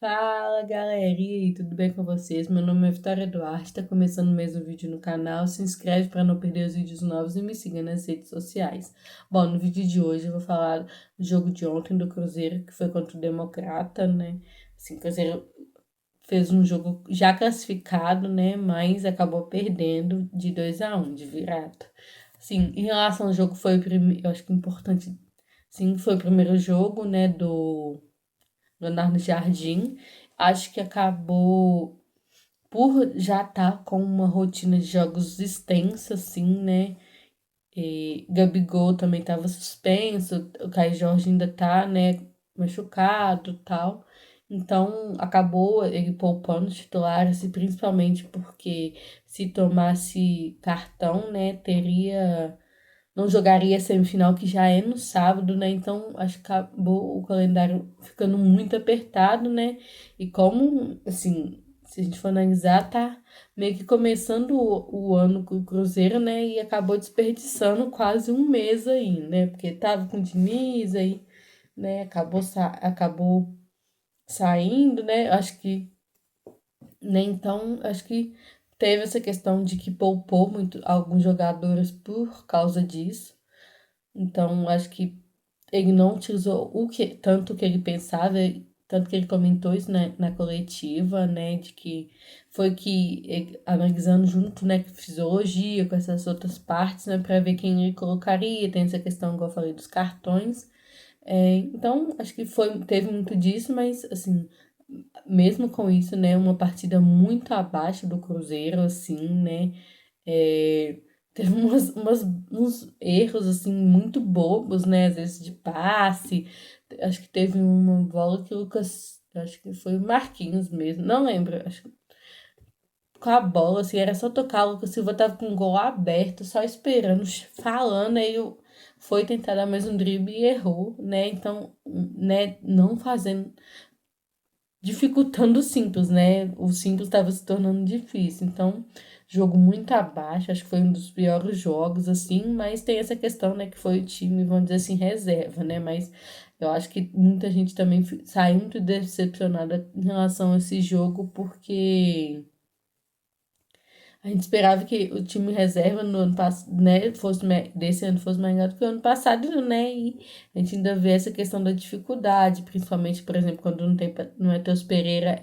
Fala galera, e aí, tudo bem com vocês? Meu nome é Vitória Duarte, tá começando mais um vídeo no canal. Se inscreve para não perder os vídeos novos e me siga nas redes sociais. Bom, no vídeo de hoje eu vou falar do jogo de ontem do Cruzeiro, que foi contra o Democrata, né? Assim, o Cruzeiro fez um jogo já classificado, né? Mas acabou perdendo de 2-1 de virada. Sim, em relação ao jogo, foi o primeiro, eu acho que é importante, sim, foi o primeiro jogo, né, do Leonardo Jardim. Acho que acabou por já estar com uma rotina de jogos extensa, assim, né? E Gabigol também estava suspenso, o Caio Jorge ainda tá, né, machucado e tal. Então, acabou ele poupando os titulares, e principalmente porque se tomasse cartão, né, não jogaria a semifinal, que já é no sábado, né? Então, acho que acabou o calendário ficando muito apertado, né? E como, assim, se a gente for analisar, tá meio que começando o ano com o Cruzeiro, né? E acabou desperdiçando quase um mês aí, né? Porque tava com o Diniz aí, né? Acabou saindo, né? Acho que, né? Então, acho que teve essa questão de que poupou muito alguns jogadores por causa disso. Então, acho que ele não utilizou tanto que ele pensava, tanto que ele comentou isso na coletiva, né, de que foi que, analisando junto, né, com fisiologia, com essas outras partes, né, para ver quem ele colocaria, tem essa questão, igual eu falei, dos cartões. Então, acho que teve muito disso, mas, assim, mesmo com isso, né, uma partida muito abaixo do Cruzeiro, assim, né, é, teve uns erros, assim, muito bobos, né? Às vezes de passe. Acho que teve uma bola que o Lucas. Acho que foi o Marquinhos mesmo. Não lembro. Acho que com a bola, assim, era só tocar. O Lucas Silva tava com o gol aberto, só esperando, falando. Aí foi tentar dar mais um drible e errou, né? Então, né? Não fazendo. Dificultando o simples, né? O simples estava se tornando difícil. Então, jogo muito abaixo, acho que foi um dos piores jogos, assim, mas tem essa questão, né, que foi o time, vamos dizer assim, reserva, né? Mas eu acho que muita gente também saiu muito decepcionada em relação a esse jogo, porque a gente esperava que o time reserva no ano passado, né, desse ano fosse melhor do que o ano passado, né? E a gente ainda vê essa questão da dificuldade, principalmente, por exemplo, quando não tem não é Teus Pereira,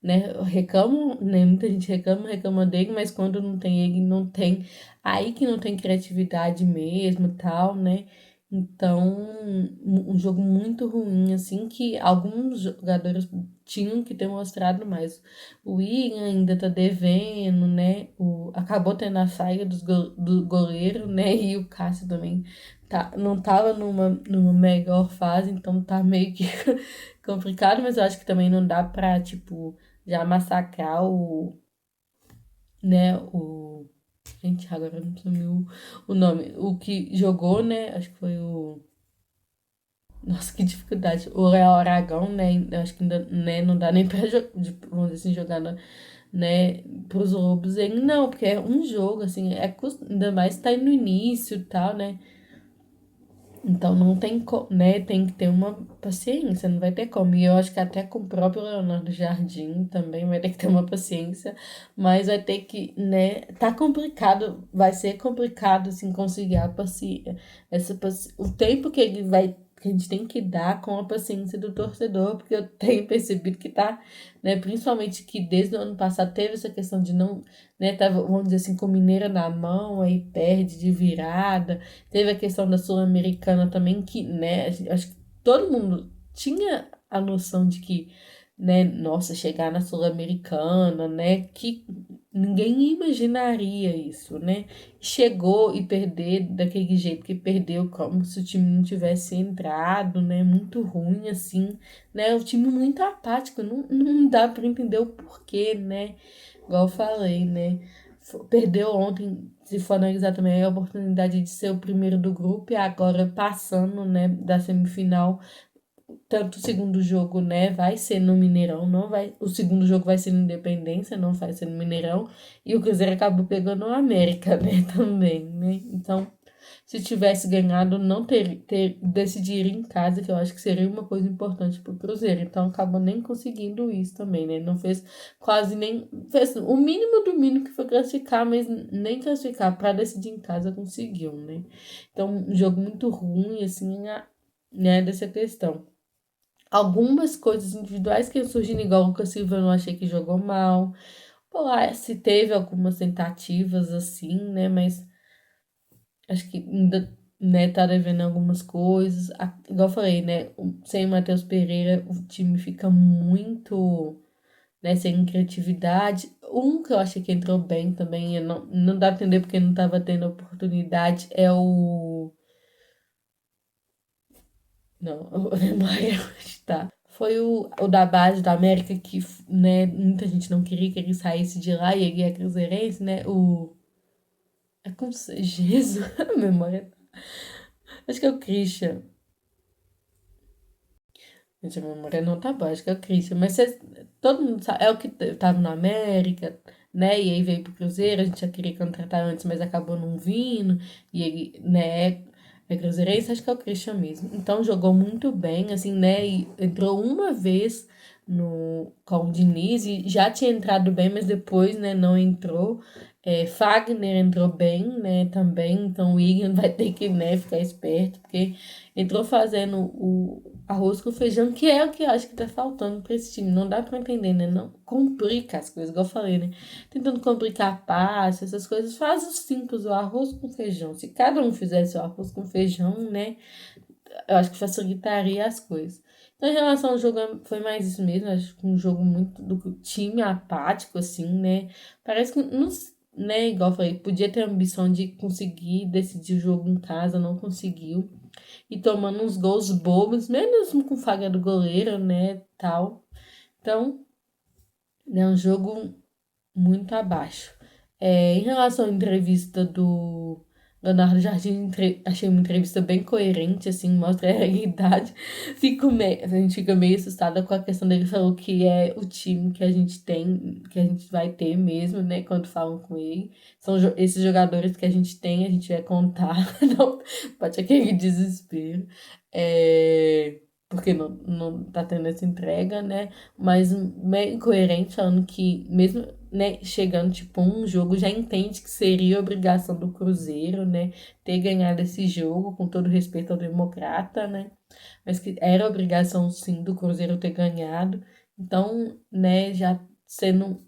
né, reclamam, né, muita gente reclama dele, mas quando não tem ele, não tem, aí que não tem criatividade mesmo, tal, né? Então, um jogo muito ruim, assim, que alguns jogadores tinham que ter mostrado mais. O William ainda tá devendo, né? Acabou tendo a saída do goleiro, né? E o Cássio também não tava numa melhor fase, então tá meio que complicado, mas eu acho que também não dá pra, tipo, já massacrar né? Gente, agora não sumiu o nome. O que jogou, né? Acho que foi o. Nossa, que dificuldade. O Léo Aragão, né? Eu acho que ainda, né, não dá nem pra, vamos dizer assim, jogar né, pros lobos. Ele não, porque é um jogo, assim, ainda mais tá aí no início e tal, né? Então não tem né, tem que ter uma paciência, não vai ter como. E eu acho que até com o próprio Leonardo Jardim também vai ter que ter uma paciência, mas vai ter que, né, tá complicado, vai ser complicado, assim, conseguir o tempo que ele vai, que a gente tem que dar com a paciência do torcedor, porque eu tenho percebido que tá, né, principalmente que desde o ano passado teve essa questão de não, né, tava, vamos dizer assim, com o Mineira na mão, aí perde de virada. Teve a questão da Sul-Americana também, que, né, acho que todo mundo tinha a noção de que, né, nossa, chegar na Sul-Americana, né, que ninguém imaginaria isso, né? Chegou e perder daquele jeito que perdeu, como se o time não tivesse entrado, né, muito ruim, assim, né, o time muito apático, não dá para entender o porquê, né, igual eu falei, né, perdeu ontem, se for analisar também, a oportunidade de ser o primeiro do grupo e agora passando, né, da semifinal, tanto o segundo jogo, né, vai ser no Mineirão, não vai, o segundo jogo vai ser no Independência, não vai ser no Mineirão, e o Cruzeiro acabou pegando o América, né, também, né, então se tivesse ganhado, não decidir em casa, que eu acho que seria uma coisa importante para o Cruzeiro. Então acabou nem conseguindo isso também, né? Não fez quase nem. Fez o mínimo do mínimo que foi classificar, mas nem classificar para decidir em casa conseguiu, né? Então, um jogo muito ruim, assim, né, dessa questão. Algumas coisas individuais que surgiram, igual o Lucas Silva, eu não achei que jogou mal. Pô, se teve algumas tentativas assim, né? Mas acho que ainda, né, tá devendo algumas coisas. Igual eu falei, né? Sem o Matheus Pereira, o time fica muito, né, sem criatividade. Um que eu achei que entrou bem também, eu não dá pra entender porque não tava tendo oportunidade, é o. Não, o Maia está. Foi o da base da América que, né, muita gente não queria que ele saísse de lá e ele é cruzeirense, né? O. É como se. Jesus, a memória. Acho que é o Christian. Gente, a memória não tá boa, acho que é o Christian. Mas todo mundo sabe. É o que tava na América, né? E aí veio pro Cruzeiro, a gente já queria contratar antes, mas acabou não vindo. E ele, né, é cruzeirense, acho que é o Christian mesmo. Então jogou muito bem, assim, né? E entrou uma vez com o Diniz e já tinha entrado bem, mas depois, né, não entrou. Fagner entrou bem, né, também. Então o William vai ter que, né, ficar esperto, porque entrou fazendo o arroz com feijão, que é o que eu acho que tá faltando pra esse time. Não dá pra entender, né? Não complica as coisas, igual eu falei, né? Tentando complicar passe, essas coisas. Faz o simples, o arroz com feijão. Se cada um fizesse o arroz com feijão, né? Eu acho que facilitaria as coisas. Então, em relação ao jogo, foi mais isso mesmo. Acho que um jogo muito do time apático, assim, né? Parece que, não, né? Igual eu falei, podia ter a ambição de conseguir decidir o jogo em casa, não conseguiu e tomando uns gols bobos, mesmo com falha do goleiro, né, tal. Então, é um jogo muito abaixo. Em relação à entrevista do Leonardo Jardim, achei uma entrevista bem coerente, assim, mostra a realidade. A gente fica meio assustada com a questão dele, falou que é o time que a gente tem, que a gente vai ter mesmo, né, quando falam com ele. São esses jogadores que a gente vai contar, não, pode aquele desespero. Porque não tá tendo essa entrega, né? Mas meio coerente, falando que mesmo, né, chegando tipo um jogo, já entende que seria obrigação do Cruzeiro, né, ter ganhado esse jogo, com todo respeito ao Democrata, né, mas que era obrigação sim do Cruzeiro ter ganhado. Então, né, já sendo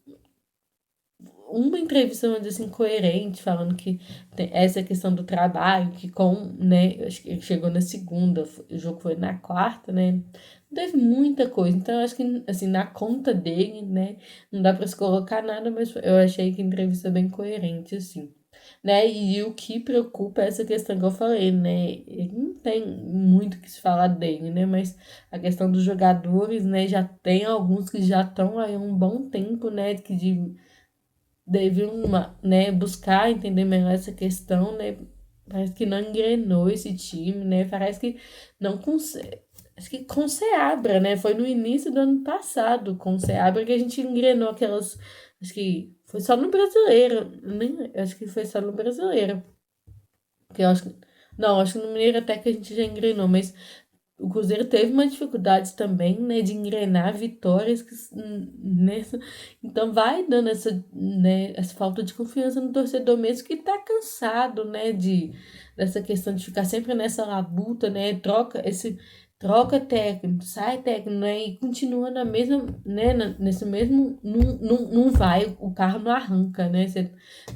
uma entrevista, vamos dizer assim, coerente, falando que tem essa questão do trabalho, que né, acho que ele chegou na segunda, o jogo foi na quarta, né, não teve muita coisa, então eu acho que, assim, na conta dele, né, não dá pra se colocar nada, mas eu achei que a entrevista é bem coerente, assim, né, e o que preocupa é essa questão que eu falei, né, ele não tem muito o que se falar dele, né, mas a questão dos jogadores, né, já tem alguns que já estão aí há um bom tempo, né, que deviam, né, buscar entender melhor essa questão, né? Parece que não engrenou esse time, né? Parece que não consegue. Acho que com o Seabra, né? Foi no início do ano passado, com o Seabra, que a gente engrenou aquelas. Acho que foi só no brasileiro. Nem, acho que foi só no brasileiro. Porque eu acho que. Não, acho que no Mineiro até que a gente já engrenou, mas o Cruzeiro teve uma dificuldade também, né, de engrenar vitórias, nessa, então vai dando essa falta de confiança no torcedor mesmo que tá cansado, né, dessa questão de ficar sempre nessa labuta, né, troca técnico, sai técnico, né, e continua na mesma, né, nesse mesmo, não vai, o carro não arranca, né, você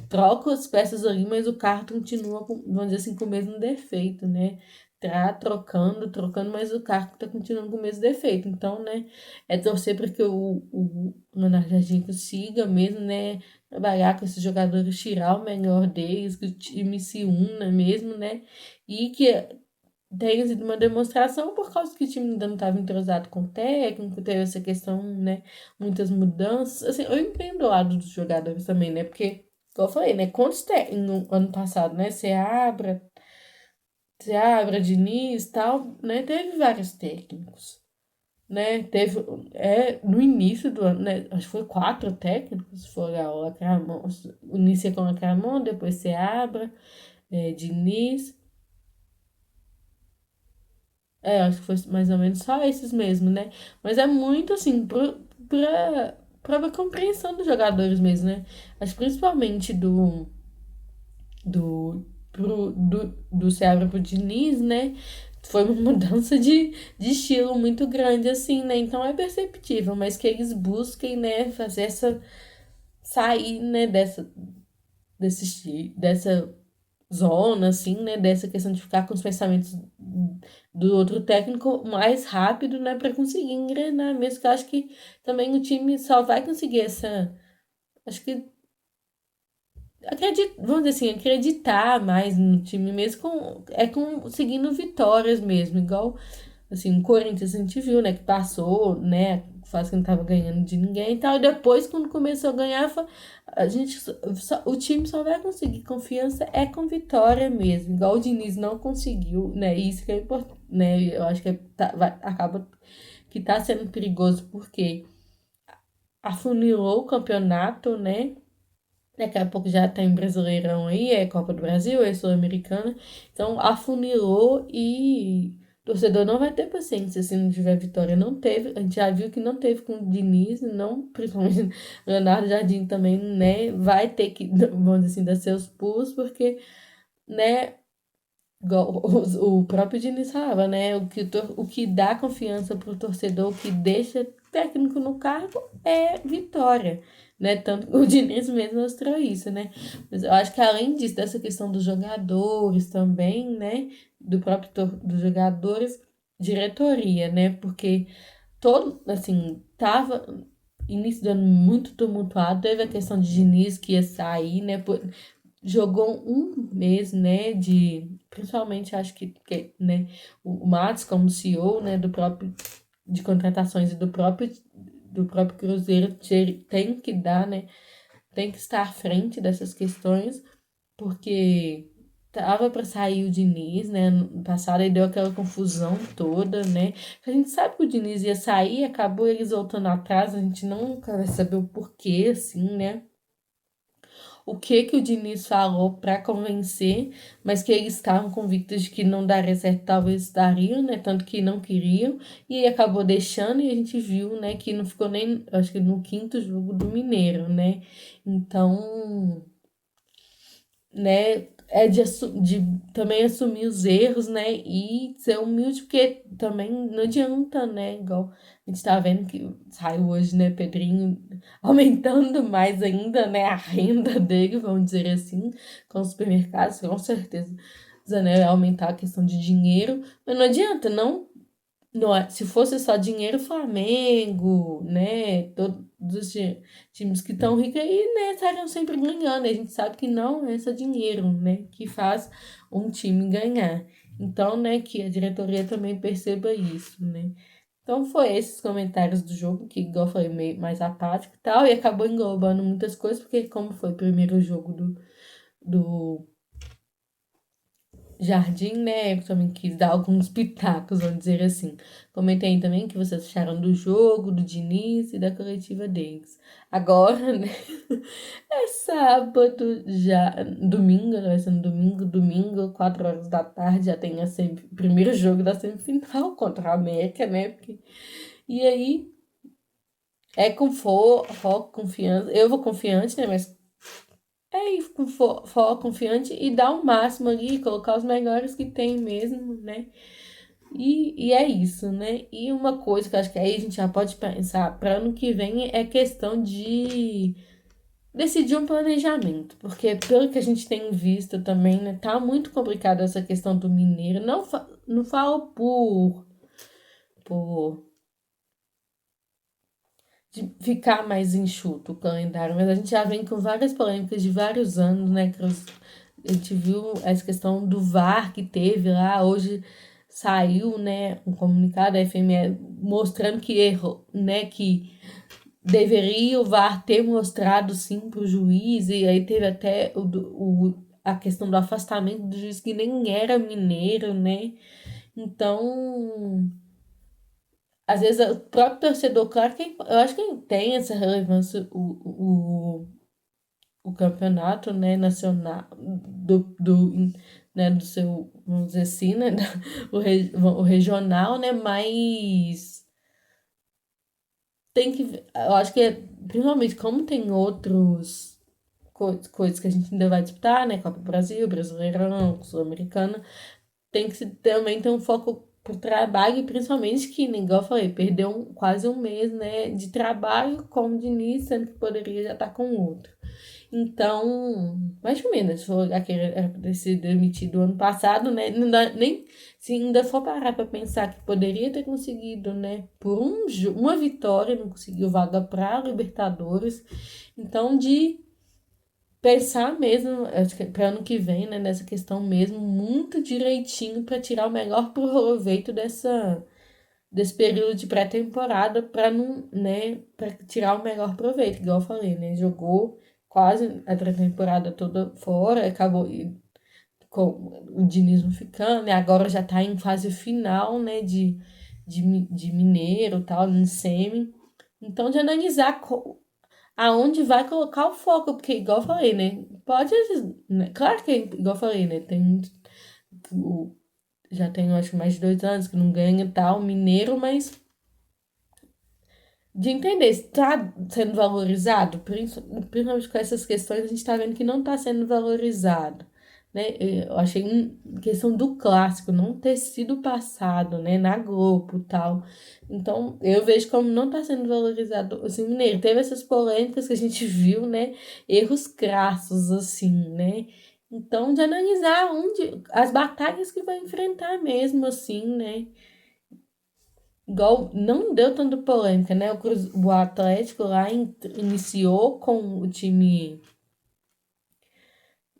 troca as peças ali, mas o carro continua, vamos dizer assim, com o mesmo defeito, né, tá trocando, mas o carro tá continuando com o mesmo defeito. Então, né, é torcer para que o Leonardo Jardim consiga mesmo, né, trabalhar com esses jogadores, tirar o melhor deles, que o time se una mesmo, né, e que tenha sido uma demonstração por causa que o time ainda não estava entrosado com o técnico, teve essa questão, né, muitas mudanças. Assim, eu entendo o lado dos jogadores também, né, porque, como eu falei, né, quantos técnicos no ano passado, né, Seabra, Diniz, tal, né? Teve vários técnicos, né? Teve, no início do ano, né? Acho que foi 4 técnicos, foi o Lacramon, inicia com o Lacramon, depois Seabra, Diniz. Acho que foi mais ou menos só esses mesmo, né? Mas é muito assim, pra compreensão dos jogadores mesmo, né? Acho que principalmente do Seabra pro Diniz, né? Foi uma mudança de estilo muito grande, assim, né? Então é perceptível, mas que eles busquem, né, fazer sair, né, dessa zona, assim, né, dessa questão de ficar com os pensamentos do outro técnico mais rápido, né, para conseguir engrenar mesmo, que eu acho que também o time só vai conseguir acho que, vamos dizer assim, acreditar mais no time mesmo seguindo vitórias mesmo, igual, assim, o Corinthians a gente viu, né, que passou, né, faz que não tava ganhando de ninguém e tal, e depois quando começou a ganhar, a gente, o time só vai conseguir confiança com vitória mesmo, igual o Diniz não conseguiu, né, e isso que é importante, né, eu acho que acaba que tá sendo perigoso porque afunilou o campeonato, né, daqui a pouco já tem Brasileirão aí, é Copa do Brasil, é Sul-Americana. Então afunilou e o torcedor não vai ter paciência se não tiver vitória. Não teve, a gente já viu que não teve com o Diniz, não, principalmente Leonardo Jardim também, né? Vai ter que, vamos dizer assim, dar seus pulos, porque, né? O próprio Diniz falava, né? O que dá confiança pro torcedor, o que deixa o técnico no cargo é vitória, né? Tanto que o Diniz mesmo mostrou isso, né? Mas eu acho que além disso, dessa questão dos jogadores também, né? Dos jogadores, diretoria, né? Porque todo, assim, tava início do ano muito tumultuado, teve a questão de Diniz que ia sair, né? Jogou um mês, né, principalmente acho né, o Matos como CEO, né, de contratações e do próprio Cruzeiro tem que dar, né, tem que estar à frente dessas questões, porque tava para sair o Diniz, né, no passado aí deu aquela confusão toda, né, a gente sabe que o Diniz ia sair, acabou eles voltando atrás, a gente nunca vai saber o porquê, assim, né, o que o Diniz falou para convencer, mas que eles estavam convictos de que não daria certo, talvez dariam, né? Tanto que não queriam, e aí acabou deixando, e a gente viu, né, que não ficou nem, acho que no quinto jogo do Mineiro, né? Então, né, de também assumir os erros, né, e ser humilde, porque também não adianta, né, igual a gente tá vendo que saiu hoje, né, Pedrinho aumentando mais ainda, né, a renda dele, vamos dizer assim, com os supermercados, com certeza, né, aumentar a questão de dinheiro, mas não adianta, se fosse só dinheiro, Flamengo, né? Todos os times que estão ricos aí, né, estariam sempre ganhando. A gente sabe que não é só dinheiro, né, que faz um time ganhar. Então, né, que a diretoria também perceba isso, né? Então, foi esses comentários do jogo, que, igual eu falei, meio mais apático e tal, e acabou englobando muitas coisas, porque como foi o primeiro jogo do Jardim, né? Eu também quis dar alguns pitacos, vamos dizer assim. Comentei aí também o que vocês acharam do jogo, do Diniz e da coletiva deles. Agora, né? É sábado já. Domingo, né? Vai ser no domingo, 4 horas da tarde, já tem primeiro jogo da semifinal contra a América, né? E aí é com foco, confiança. Eu vou confiante, né? Mas ir com foco, confiante e dar o máximo ali, colocar os melhores que tem mesmo, né? E é isso, né? E uma coisa que eu acho que aí a gente já pode pensar para ano que vem é questão de decidir um planejamento, porque pelo que a gente tem visto também, né, tá muito complicado essa questão do Mineiro. Não falo por de ficar mais enxuto o calendário, mas a gente já vem com várias polêmicas de vários anos, né? A gente viu essa questão do VAR que teve lá, hoje saiu, né, um comunicado da FME mostrando que errou, né, que deveria o VAR ter mostrado sim para o juiz, e aí teve até a questão do afastamento do juiz que nem era mineiro, né? Então, às vezes o próprio torcedor, claro que eu acho que tem essa relevância o campeonato, né, nacional né, do seu, vamos dizer assim, né, o regional, né, mas tem que, eu acho que principalmente como tem outros coisas que a gente ainda vai disputar, né, Copa do Brasil, Brasileirão, Sul-Americana, tem que também ter um foco pro trabalho, e principalmente que, igual eu falei, perdeu quase um mês, né, de trabalho com o Diniz, sendo que poderia já estar com outro. Então, mais ou menos, foi aquele era pra ter sido demitido ano passado, né? Não dá, nem se ainda for parar para pensar que poderia ter conseguido, né? Por uma vitória, não conseguiu vaga para Libertadores. Então, de pensar mesmo, acho que para ano que vem, né? Nessa questão mesmo, muito direitinho para tirar o melhor proveito desse período de pré-temporada para não, né, para tirar o melhor proveito, igual eu falei, né? Jogou quase a pré-temporada toda fora, acabou com o Diniz não ficando, e agora já tá em fase final, né, de Mineiro, tal, no semi. Então, de analisar aonde vai colocar o foco, porque igual eu falei, né? Pode, né, claro que, igual eu falei, né? O, já tem, acho que mais de 2 anos que não ganha tal, Mineiro, mas de entender se está sendo valorizado, principalmente com essas questões, a gente está vendo que não está sendo valorizado, né? Eu achei questão do clássico não ter sido passado, né, na Globo e tal. Então, eu vejo como não está sendo valorizado, assim, o Mineiro. Teve essas polêmicas que a gente viu, né? Erros crassos, assim, né? Então, de analisar as batalhas que vai enfrentar mesmo, assim, né? Igual não deu tanta polêmica, né? O Atlético lá iniciou com o time,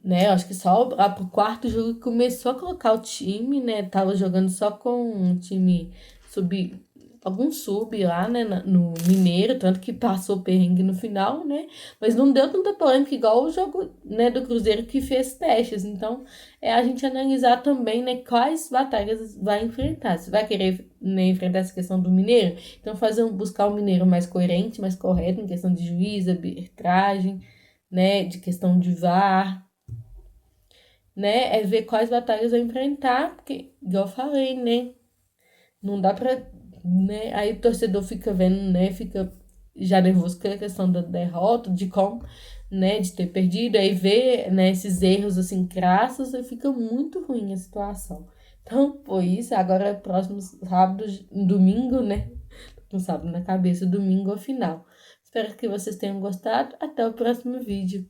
né? Acho que só lá pro quarto jogo que começou a colocar o time, né? Tava jogando só com o time sub, algum sub lá, né? No Mineiro, tanto que passou perrengue no final, né? Mas não deu tanta polêmica igual o jogo, né, do Cruzeiro que fez testes. Então, é a gente analisar também, né, quais batalhas vai enfrentar. Se vai querer, né, enfrentar essa questão do Mineiro, então buscar um Mineiro mais coerente, mais correto em questão de juiz, arbitragem, né, de questão de VAR, né? É ver quais batalhas vai enfrentar, porque, igual eu falei, né? Não dá pra, né? Aí o torcedor fica vendo, né? Fica já nervoso com a questão da derrota, de como, né? De ter perdido, aí vê, né? Esses erros, assim, crassos, e fica muito ruim a situação. Então, foi isso. Agora, próximo sábado, domingo, né? Não sábado na cabeça, domingo ao final. Espero que vocês tenham gostado. Até o próximo vídeo.